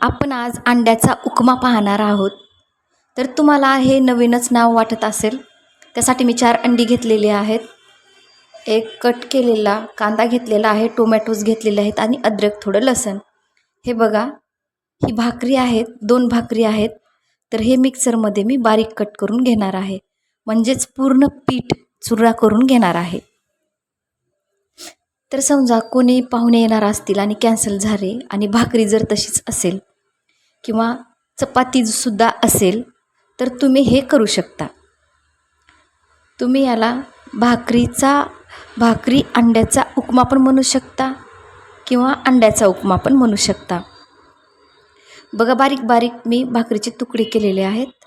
आपण आज अंड्याचा उपमा पाहणार आहोत. तर तुम्हाला हे नवीनच नाव वाटत असेल, त्यासाठी मी 4 अंडी घेतलेली आहेत. एक कट केलेला कांदा घेतलेला आहे, टोमॅटोज घेतलेले आहेत आणि अद्रक, थोडं लसूण. हे बघा, ही भाकरी आहेत, 2 भाकरी आहेत. तर हे मिक्सरमध्ये मी बारीक कट करून घेणार आहे, म्हणजेच पूर्ण पीठ चुरा करून घेणार आहे. तर समजा कोणी पाहुणे येणार असतील आणि कॅन्सल झाले आणि भाकरी जर तशीच असेल किंवा चपातीसुद्धा असेल, तर तुम्ही हे करू शकता. तुम्ही याला भाकरी अंड्याचा उपमा पण म्हणू शकता किंवा अंड्याचा उपमा पण म्हणू शकता. बघा, बारीक बारीक मी भाकरीचे तुकडे केलेले आहेत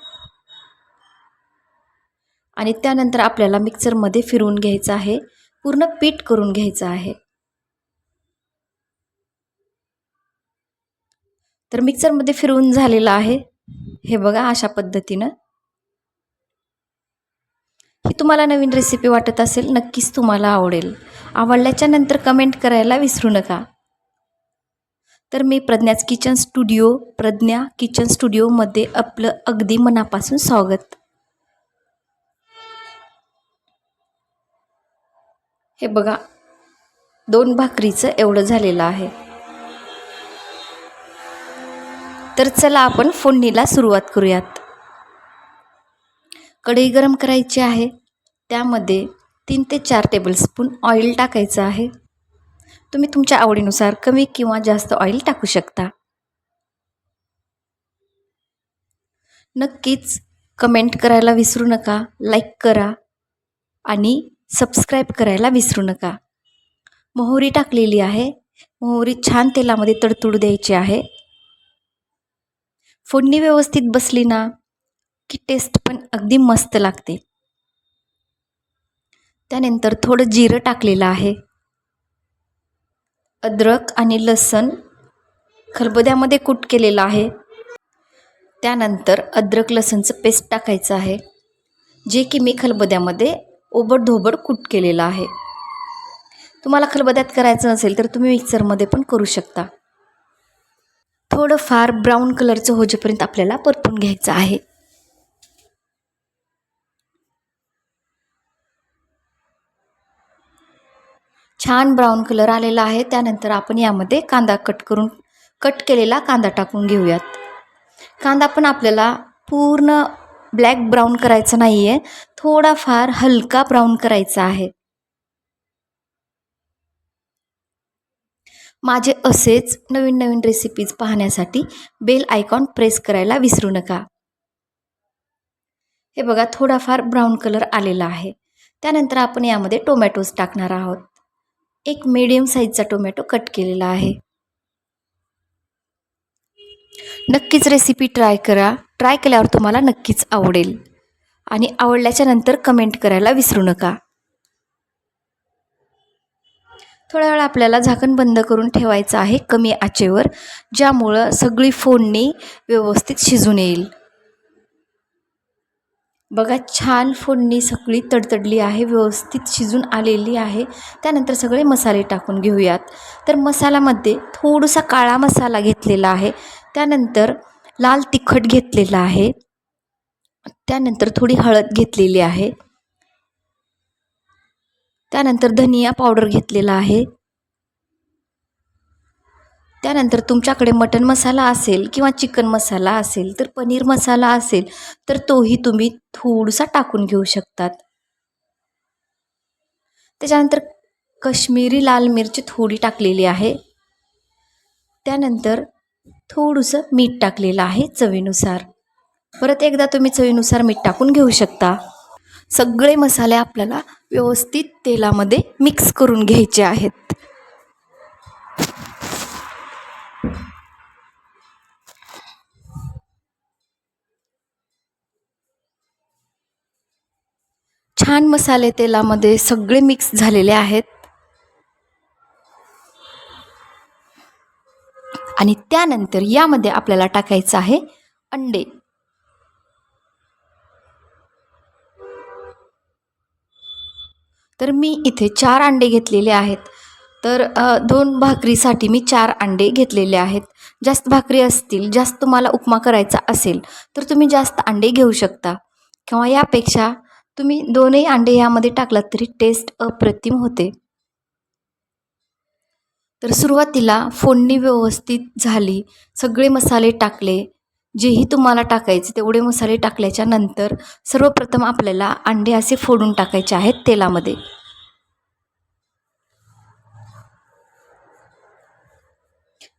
आणि त्यानंतर आपल्याला मिक्सरमध्ये फिरवून घ्यायचं आहे, पूर्ण पीठ करून घ्यायचं आहे. तर मिक्सरमध्ये फिरवून झालेलं आहे. हे बघा, अशा पद्धतीनं. ही तुम्हाला नवीन रेसिपी वाटत असेल, नक्कीच तुम्हाला आवडेल. आवडल्याच्या नंतर कमेंट करायला विसरू नका. तर मी प्रज्ञा किचन स्टुडिओमध्ये आपलं अगदी मनापासून स्वागत. हे बघा, 2 भाकरीचं एवढं झालेलं आहे. तर चला आपण फोडणीला सुरुवात करूयात. कढई गरम करायची आहे, त्यामध्ये 3 ते 4 टेबलस्पून ऑइल टाकायचं आहे. तुम्ही तुमच्या आवडीनुसार कमी किंवा जास्त ऑइल टाकू शकता. नक्कीच कमेंट करायला विसरू नका, लाईक करा आणि सबस्क्राईब करायला विसरू नका. मोहरी टाकलेली आहे. मोहरी छान तेलामध्ये तडतडू द्यायची आहे. फोडणी व्यवस्थित बसली ना की टेस्ट पण अगदी मस्त लागते. त्यानंतर थोडं जिरं टाकलेलं आहे. अद्रक आणि लसूण खलबत्त्यामध्ये कूट केलेलं आहे. त्यानंतर अद्रक लसूणचं पेस्ट टाकायचं आहे, जे की मी खलबत्त्यामध्ये ओबडधोबड कूट केलेलं आहे. तुम्हाला खलबत्त्यात करायचं नसेल तर तुम्ही मिक्सरमध्ये पण करू शकता. थोडं फार ब्राऊन कलरचं होजेपर्यंत आपल्याला परतून घ्यायचं आहे. छान ब्राऊन कलर आलेला आहे. त्यानंतर आपण यामध्ये कट केलेला कांदा टाकून घेऊयात. कांदा पण आपल्याला पूर्ण ब्लॅक ब्राऊन करायचा नाही आहे, थोडाफार हलका ब्राऊन करायचा आहे. माझे असेच नवीन नवीन रेसिपीज पाहण्यासाठी बेल आयकॉन प्रेस करायला विसरू नका. हे बघा, थोडाफार ब्राऊन कलर आलेला आहे. त्यानंतर आपण यामध्ये टोमॅटोज टाकणार आहोत. एक मीडियम साईजचा टोमॅटो कट केलेला आहे. नक्कीच रेसिपी ट्राय करा. ट्राय केल्यावर तुम्हाला नक्कीच आवडेल आणि आवडल्याच्या नंतर कमेंट करायला विसरू नका. थोड्या वेळ आपल्याला झाकण बंद करून ठेवायचं आहे कमी आचेवर, ज्यामुळं सगळी फोडणी व्यवस्थित शिजून येईल. बघा, छान फोडणी सगळी तडतडली आहे, व्यवस्थित शिजून आलेली आहे. त्यानंतर सगळे मसाले टाकून घेऊयात. तर मसाल्यामध्ये थोडासा काळा मसाला घेतलेला आहे. त्यानंतर लाल तिखट घेतलेला आहे. त्यानंतर थोडी हळद घेतलेली आहे. त्यानंतर धनिया पावडर घेतलेला आहे. त्यानंतर तुमच्याकडे मटण मसाला असेल किंवा चिकन मसाला असेल, तर पनीर मसाला असेल तर तोही तुम्ही थोडासा टाकून घेऊ शकतात. त्याच्यानंतर कश्मीरी लाल मिरची थोडी टाकलेली आहे. त्यानंतर थोडंसं मीठ टाकलेलं आहे चवीनुसार. परत एकदा तुम्ही चवीनुसार मीठ टाकून घेऊ शकता. सगळे मसाले आपल्याला व्यवस्थित तेलामध्ये मिक्स करून घ्यायचे आहेत. छान मसाले तेलामध्ये सगळे मिक्स झालेले आहेत. आणि त्यानंतर यामध्ये आपल्याला टाकायचं आहे अंडे. तर मी इथे 4 अंडे घेतलेले आहेत. तर 2 भाकरीसाठी मी 4 अंडे घेतलेले आहेत. जास्त भाकरी असतील, जास्त तुम्हाला उपमा करायचा असेल, तर तुम्ही जास्त अंडे घेऊ शकता किंवा यापेक्षा तुम्ही 2ही अंडे यामध्ये टाकलात तरी टेस्ट अप्रतिम होते. तर सुरुवातीला फोडणी व्यवस्थित झाली, सगळे मसाले टाकले, जेही तुम्हाला टाकायचे तेवढे मसाले टाकल्याच्या नंतर सर्वप्रथम आपल्याला अंडे असे फोडून टाकायचे आहेत तेलामध्ये.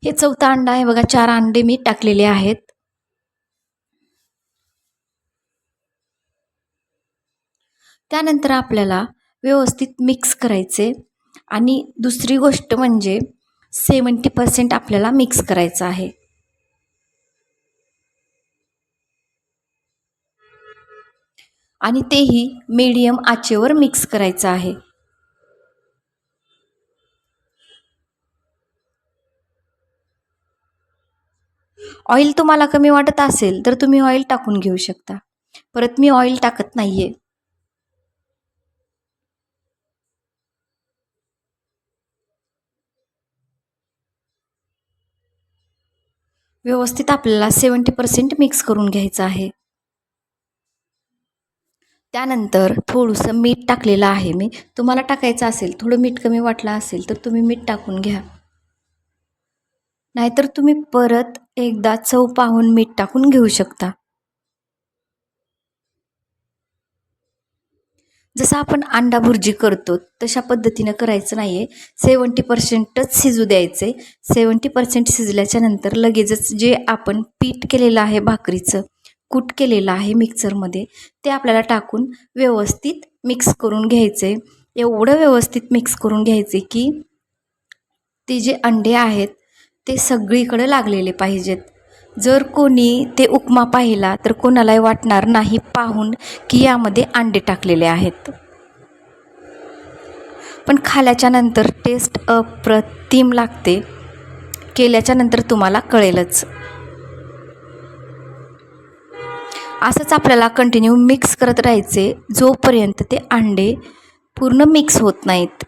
हे चौथा अंडा आहे बघा, 4 अंडे मी टाकलेले आहेत. त्यानंतर आपल्याला व्यवस्थित मिक्स करायचे आणि दुसरी गोष्ट म्हणजे 70% आपल्याला मिक्स करायचं आहे. आणि तेही मीडियम आचेवर मिक्स करायचं आहे. ऑइल तुम्हाला कमी वाटत असेल तर तुम्ही ऑइल टाकून घेऊ शकता. परत मी ऑइल टाकत नाहीये. व्यवस्थित आपल्याला 70% मिक्स करून घ्यायचं आहे. त्यानंतर थोडंसं मीठ टाकलेलं आहे मी. तुम्हाला टाकायचं असेल, थोडं मीठ कमी वाटलं असेल तर तुम्ही मीठ टाकून घ्या. नाहीतर तुम्ही परत एकदा चव पाहून मीठ टाकून घेऊ शकता. जसं आपण अंडा भुर्जी करतो तशा पद्धतीनं करायचं नाही आहे. 70%च शिजू द्यायचे. 70% शिजल्याच्या नंतर लगेचच जे आपण पीठ केलेलं आहे भाकरीचं, कूट केलेलं आहे मिक्सरमध्ये, ते आपल्याला टाकून व्यवस्थित मिक्स करून घ्यायचे. एवढं व्यवस्थित मिक्स करून घ्यायचे की ते जे अंडे आहेत ते सगळीकडे लागलेले पाहिजेत. जर कोणी ते उपमा पाहिला तर कोणालाही वाटणार नाही पाहून की यामध्ये अंडे टाकलेले आहेत. पण खाल्याच्या नंतर टेस्ट अप्रतिम लागते. केल्याच्या नंतर तुम्हाला कळेलच. असंच आपल्याला कंटिन्यू मिक्स करत राहायचे जोपर्यंत ते अंडे पूर्ण मिक्स होत नाहीत.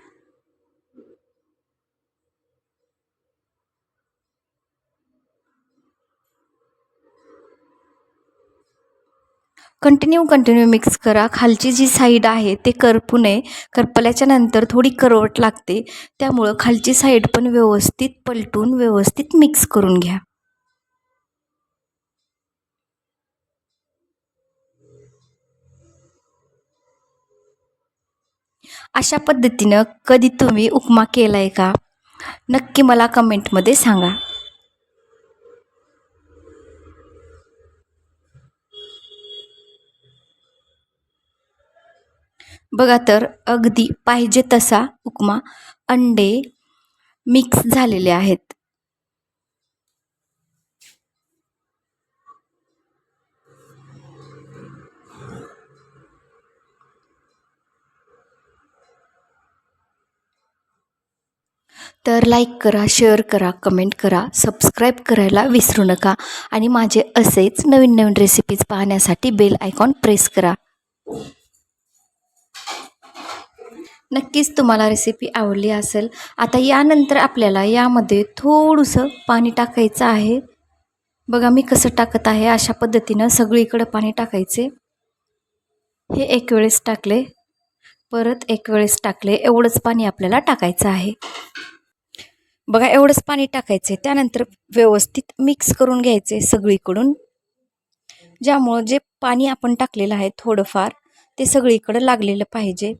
कंटिन्यू मिक्स करा. खालची जी साईड आहे ते करपू नये. करपल्याच्या नंतर थोडी करवट लागते. त्यामुळं खालची साईड पण व्यवस्थित पलटून व्यवस्थित मिक्स करून घ्या. अशा पद्धतीनं कधी तुम्ही उपमा केलाय का? नक्की मला कमेंटमध्ये सांगा. बघा तर अगदी पाहिजे तसा उपमा अंडे मिक्स झालेले आहेत. तर लाईक करा, शेअर करा, कमेंट करा, सबस्क्राईब करायला विसरू नका आणि माझे असेच नवीन नवीन रेसिपीज पाहण्यासाठी बेल आयकॉन प्रेस करा. नक्कीच तुम्हाला रेसिपी आवडली असेल. आता यानंतर आपल्याला यामध्ये थोडंसं पाणी टाकायचं आहे. बघा मी कसं टाकत आहे. अशा पद्धतीनं सगळीकडं पाणी टाकायचे. हे एक वेळेस टाकले, परत एक वेळेस टाकले, एवढंच पाणी आपल्याला टाकायचं आहे. बघा एवढंच पाणी टाकायचे. त्यानंतर व्यवस्थित मिक्स करून घ्यायचे सगळीकडून. ज्यामुळं जे पाणी आपण टाकलेलं आहे थोडंफार ते सगळीकडं लागलेलं पाहिजे.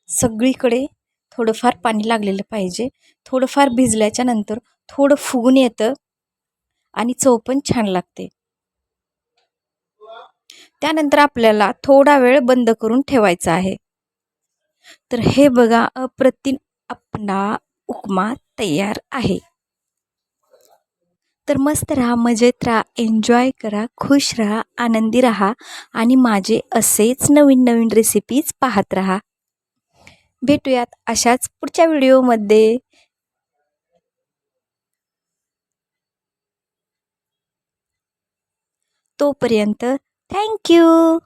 सगळीकडे थोडंफार पाणी लागलेलं पाहिजे. थोडंफार भिजल्याच्या नंतर थोडं फुगून येतं आणि चव पण छान लागते. त्यानंतर आपल्याला थोडा वेळ बंद करून ठेवायचा आहे. तर हे बघा अप्रतिम आपला उपमा तयार आहे. तर मस्त राहा, मजेत राहा, एन्जॉय करा, खुश राहा, आनंदी राहा आणि माझे असेच नवीन नवीन रेसिपीज पाहत राहा. भेटूयात अशाच पुढच्या व्हिडिओमध्ये. तोपर्यंत थँक्यू.